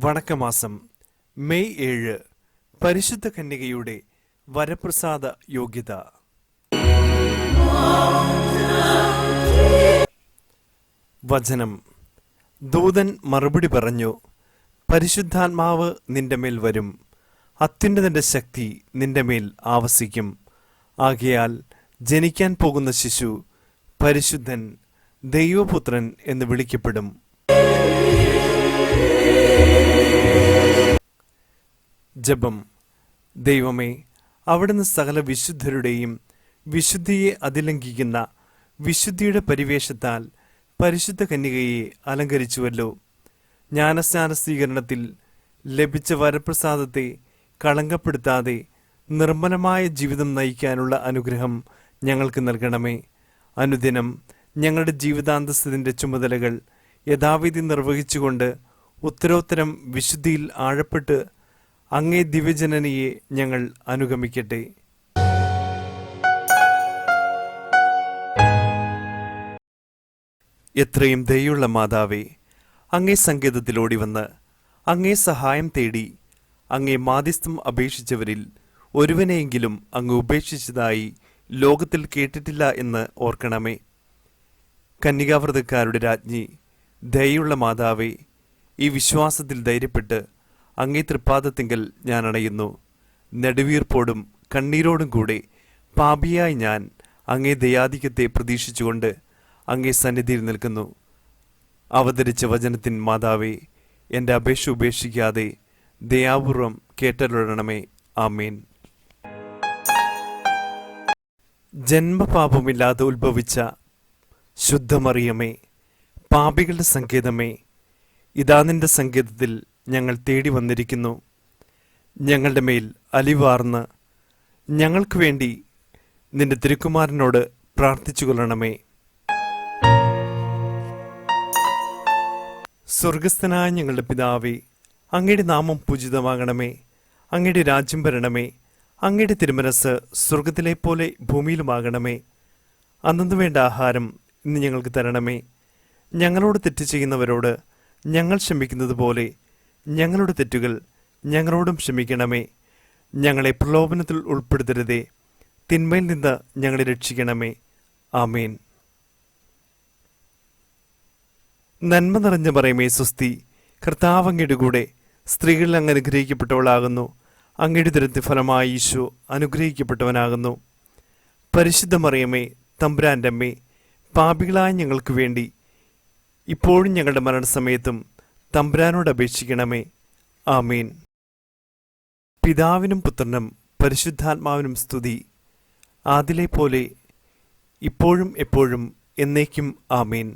വണക്കമാസം May 7 പരിശുദ്ധ കന്യകയുടെ വരപ്രസാദ യോഗ്യത. വചനം. ദൂതൻ മറുപടി പറഞ്ഞു, പരിശുദ്ധാത്മാവ് നിന്റെ മേൽ വരും, അത്യുന്നതന്റെ ശക്തി നിന്റെ മേൽ ആവസിക്കും. ആകയാൽ ജനിക്കാൻ പോകുന്ന ശിശു പരിശുദ്ധൻ, ദൈവപുത്രൻ എന്ന് വിളിക്കപ്പെടും. ജപം. ദൈവമേ, അവിടുന്ന് സകല വിശുദ്ധരുടെയും വിശുദ്ധിയെ അതിലംഘിക്കുന്ന വിശുദ്ധിയുടെ പരിവേഷത്താൽ പരിശുദ്ധ കന്യകയെ അലങ്കരിച്ചുവല്ലോ. ജ്ഞാനസ്നാന സ്വീകരണത്തിൽ ലഭിച്ച വരപ്രസാദത്തെ കളങ്കപ്പെടുത്താതെ നിർമ്മലമായ ജീവിതം നയിക്കാനുള്ള അനുഗ്രഹം ഞങ്ങൾക്ക് നൽകണമേ. അനുദിനം ഞങ്ങളുടെ ജീവിതാന്തസ്ഥിതിൻ്റെ ചുമതലകൾ യഥാവിധി നിർവഹിച്ചുകൊണ്ട് ഉത്തരോത്തരം വിശുദ്ധിയിൽ ആഴപ്പെട്ട് അങ്ങേ ദിവ്യജനനിയെ ഞങ്ങൾ അനുഗമിക്കട്ടെ. എത്രയും ദയുള്ള മാതാവേ, അങ്ങേ സങ്കേതത്തിലോടി വന്ന് അങ്ങേ സഹായം തേടി അങ്ങേ മാധ്യസ്ഥം അപേക്ഷിച്ചവരിൽ ഒരുവനെയെങ്കിലും അങ്ങ് ഉപേക്ഷിച്ചതായി ലോകത്തിൽ കേട്ടിട്ടില്ല എന്ന് ഓർക്കണമേ. കന്യകാവ്രതക്കാരുടെ രാജ്ഞി, ദയുള്ള മാതാവേ, ഈ വിശ്വാസത്തിൽ ധൈര്യപ്പെട്ട് അങ്ങേ തൃപ്പാദത്തിങ്കൽ ഞാൻ അണയുന്നു. നെടുവീർപ്പോടും കണ്ണീരോടും കൂടെ പാപിയായി ഞാൻ അങ്ങേ ദയാധിക്യത്തെ പ്രതീക്ഷിച്ചുകൊണ്ട് അങ്ങേ സന്നിധിയിൽ നിൽക്കുന്നു. അവതരിച്ച വചനത്തിൻ മാതാവേ, എൻ്റെ അപേക്ഷ ഉപേക്ഷിക്കാതെ ദയാപൂർവം കേട്ടരുളണമേ. ആമേൻ. ജന്മപാപമില്ലാതെ ഉത്ഭവിച്ച ശുദ്ധമറിയമേ, പാപികളുടെ സങ്കേതമേ, ഇതാ നിന്റെ സങ്കേതത്തിൽ ഞങ്ങൾ തേടി വന്നിരിക്കുന്നു. ഞങ്ങളുടെ മേൽ അലിവാർന്ന് ഞങ്ങൾക്ക് വേണ്ടി നിന്റെ തിരുക്കുമാരനോട് പ്രാർത്ഥിച്ചു കൊള്ളണമേ. സ്വർഗസ്ഥനായ ഞങ്ങളുടെ പിതാവേ, അങ്ങയുടെ നാമം പൂജിതമാകണമേ. അങ്ങയുടെ രാജ്യം വരണമേ. അങ്ങയുടെ തിരുമനസ് സ്വർഗത്തിലെ പോലെ ഭൂമിയിലുമാകണമേ. അന്നു വേണ്ട ആഹാരം ഇന്ന് ഞങ്ങൾക്ക് തരണമേ. ഞങ്ങളോട് തെറ്റ് ചെയ്യുന്നവരോട് ഞങ്ങൾ ക്ഷമിക്കുന്നത് പോലെ ഞങ്ങളുടെ തെറ്റുകൾ ഞങ്ങളോടും ക്ഷമിക്കണമേ. ഞങ്ങളെ പ്രലോഭനത്തിൽ ഉൾപ്പെടുത്തരുതേ, തിന്മയിൽ നിന്ന് ഞങ്ങളെ രക്ഷിക്കണമേ. ആമേൻ. നന്മ നിറഞ്ഞ പറയുമേ സ്വസ്തി, കർത്താവ് അങ്ങയുടെ കൂടെ സ്ത്രീകളിൽ അങ്ങ് അനുഗ്രഹിക്കപ്പെട്ടവളാകുന്നു. അങ്ങയുടെ ദുരന്ത ഫലമായി ഈശോ അനുഗ്രഹിക്കപ്പെട്ടവനാകുന്നു. പരിശുദ്ധ മറിയമേ, തമ്പുരാൻ്റെ അമ്മേ, പാപികളായ ഞങ്ങൾക്ക് വേണ്ടി ഇപ്പോഴും ഞങ്ങളുടെ മരണസമയത്തും തമ്പുരാനോട് അപേക്ഷിക്കണമേ. ആമീൻ. പിതാവിനും പുത്രനും പരിശുദ്ധാത്മാവിനും സ്തുതി, ആദിലെ പോലെ ഇപ്പോഴും എപ്പോഴും എന്നേക്കും. ആമീൻ.